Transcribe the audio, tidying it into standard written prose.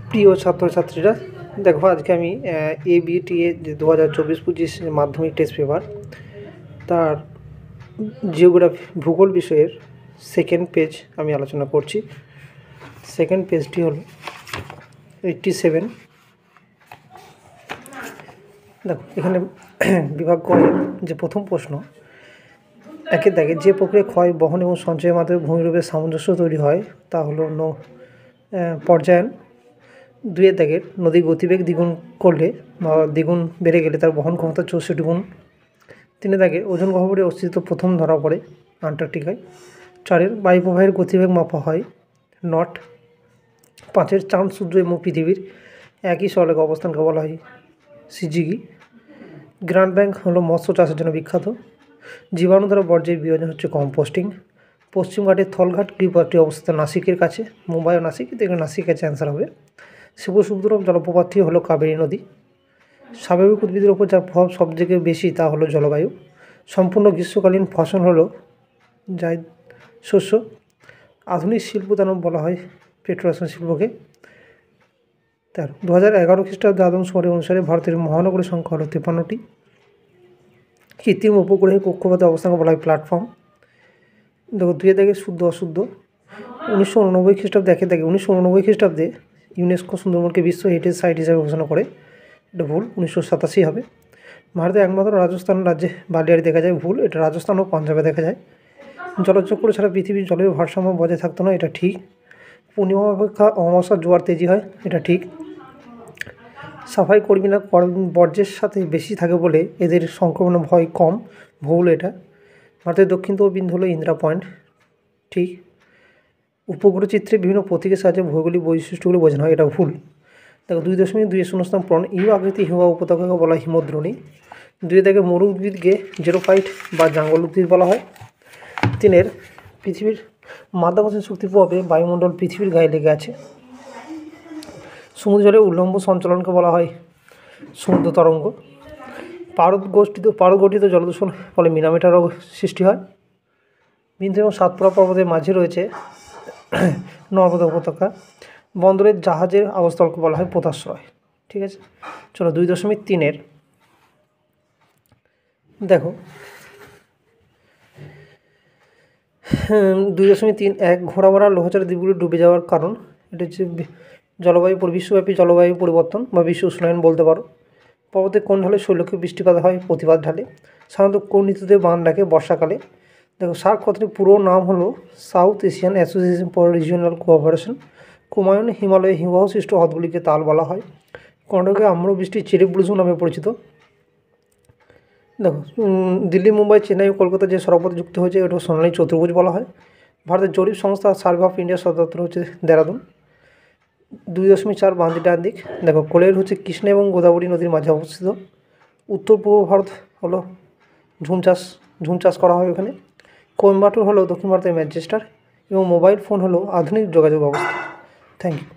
প্রিয় ছাত্রছাত্রীরা, দেখো আজকে আমি ABTA যে 2024-25 মাধ্যমিক টেস্ট পেপার তার জিওগ্রাফি ভূগোল বিষয়ের সেকেন্ড পেজ আমি আলোচনা করছি। সেকেন্ড পেজটি হল 87। দেখো এখানে বিভাগ ক যে প্রথম প্রশ্ন, একের দাগে যে প্রক্রিয়া ক্ষয়, বহন এবং সঞ্চয়ের মাধ্যমে ভূমিরূপের সামঞ্জস্য তৈরি হয় তা হলো পর্যায়ন। দুইয়ের দাগের নদীর গতিবেগ দ্বিগুণ করলে বা দ্বিগুণ বেড়ে গেলে তার বহন ক্ষমতা 64 গুণ। তিনের দাগের ওজন গহ্বরের অস্তিত্ব প্রথম ধরা পড়ে আন্টার্কটিকায়। চারের বায়ু প্রবাহের গতিবেগ মাপা হয় নট। পাঁচের চাঁদ, সূর্য এবং পৃথিবীর একই সরলরেখা অবস্থানকে বলা হয় সিজিগি। গ্রান্ড ব্যাংক হলো মৎস্য চাষের জন্য বিখ্যাত। জীবাণু দ্বারা বর্জ্যের বিয়োজন হচ্ছে কম্পোস্টিং। পশ্চিম ঘাটের থলঘাট গিরিপথটি অবস্থিত নাসিকের কাছে, মুম্বাই ও নাসিক, কিন্তু এখানে নাসিক কাছে অ্যান্সার হবে। শিবসমুদ্রম জলপ্রপাতটি হলো কাবেরী নদী। স্বাভাবিক উদ্ভিদের ওপর যার প্রভাব সবথেকে বেশি তা হলো জলবায়ু। সম্পূর্ণ গ্রীষ্মকালীন ফসল হলো জায়দ শস্য। আধুনিক শিল্প দানব বলা হয় পেট্রোরসায়ন শিল্পকে। 2011 খ্রিস্টাব্দে আদমশুমারি অনুসারে ভারতের মহানগরের সংখ্যা হলো 53টি। কৃত্রিম উপগ্রহের কক্ষপথে অবস্থানকে বলা হয় প্ল্যাটফর্ম। দেখো দুই দাগে শুদ্ধ অশুদ্ধ। 1989 খ্রিস্টাব্দে, একের দাগে 1989 খ্রিস্টাব্দে ইউনেস্কো সুন্দরবনকে বিশ্ব হেরিটেজ সাইট হিসাবে ঘোষণা করে, এটা ভুল, 1987 হবে। ভারতের একমাত্র রাজস্থান রাজ্যে বালিয়াড়ি দেখা যায়, ভুল, এটা রাজস্থান ও পাঞ্জাবে দেখা যায়। জলচক্র ছাড়া পৃথিবীর জলের ভারসাম্য বজায় থাকতো না, এটা ঠিক। পূর্ণিমা অপেক্ষা অমাবস্যা জোয়ার তেজি হয়, এটা ঠিক। সাফাই কর্মীরা বর্জ্যের সাথে বেশি থাকে বলে এদের সংক্রমণের ভয় কম, ভুল, এটা। ভারতের দক্ষিণতম বিন্দু হলো ইন্দিরা পয়েন্ট, ঠিক। উপগ্রহ চিত্রে বিভিন্ন প্রতীকের সাহায্যে ভৌগোলিক বৈশিষ্ট্যগুলি বোঝানো হয়, এটা ভুল। দেখো 2.2 শূন্যস্থান পূরণ। ইউ আকৃতি হিমবাহ উপত্যকাকে বলা হয় হিমদ্রোণী। দুই দাগে মরু উদ্ভিদকে জেরোফাইট বা জাঙ্গল উদ্ভিদ বলা হয়। তিনের পৃথিবীর মাধ্যাকর্ষণ শক্তির প্রভাবে বায়ুমণ্ডল পৃথিবীর গায়ে লেগে আছে। সমুদ্র জলে উল্লম্ব সঞ্চালনকে বলা হয় সমুদ্র তরঙ্গ। পারদ গঠিত জলদূষণ ফলে মিনামিটা রোগ সৃষ্টি হয়। বিন্ধ্য এবং সাতপুরা পর্বতের মাঝে রয়েছে নর্মদা উপত্যকা। বন্দরের জাহাজের আবাসস্থলকে বলা হয় পোতাশ্রয়, ঠিক আছে। চলো 2.3 দেখো 2.3 ঘোড়া মারা লোহাচড়া দ্বীপগুলি ডুবে যাওয়ার কারণ, এটা হচ্ছে বিশ্বব্যাপী জলবায়ু পরিবর্তন বা বিশ্ব উষ্ণায়ন বলতে পারো। পর্বতের কোন ঢালে শৈলক্ষে বৃষ্টিপাত হয়? প্রতিবাদ ঢালে। সাধারণত কোন ঋতুতে বান ডাকে? বর্ষাকালে। দেখো সার্ক কথাটির পুরো নাম হলো South Asian Association for Regional Cooperation. Kumaon হিমালয়ে হিমবাহ সৃষ্ট হ্রদগুলিকে তাল বলা হয়। কর্ণাটকে আম্রবৃষ্টি চেরি ব্লুজম নামে পরিচিত। দেখো দিল্লি, মুম্বাই, চেন্নাই ও কলকাতা যে সড়কপথে যুক্ত হয়েছে ওটা সোনালী চতুর্ভুজ বলা হয়। ভারতের জরিপ সংস্থা সার্ভে অফ ইন্ডিয়ার সদর দপ্তর হচ্ছে দেরাদুন। 2.4 বান্দি ডান দিক। দেখো কোলের হচ্ছে কৃষ্ণা এবং গোদাবরী নদীর মাঝে অবস্থিত। উত্তর পূর্ব ভারত হলো ঝুম চাষ করা হয় ওখানে। কোয়েম্বাটুর হলো দক্ষিণ ভারতের ম্যানচেস্টার এবং মোবাইল ফোন হলো আধুনিক যোগাযোগ ব্যবস্থা। Thank you.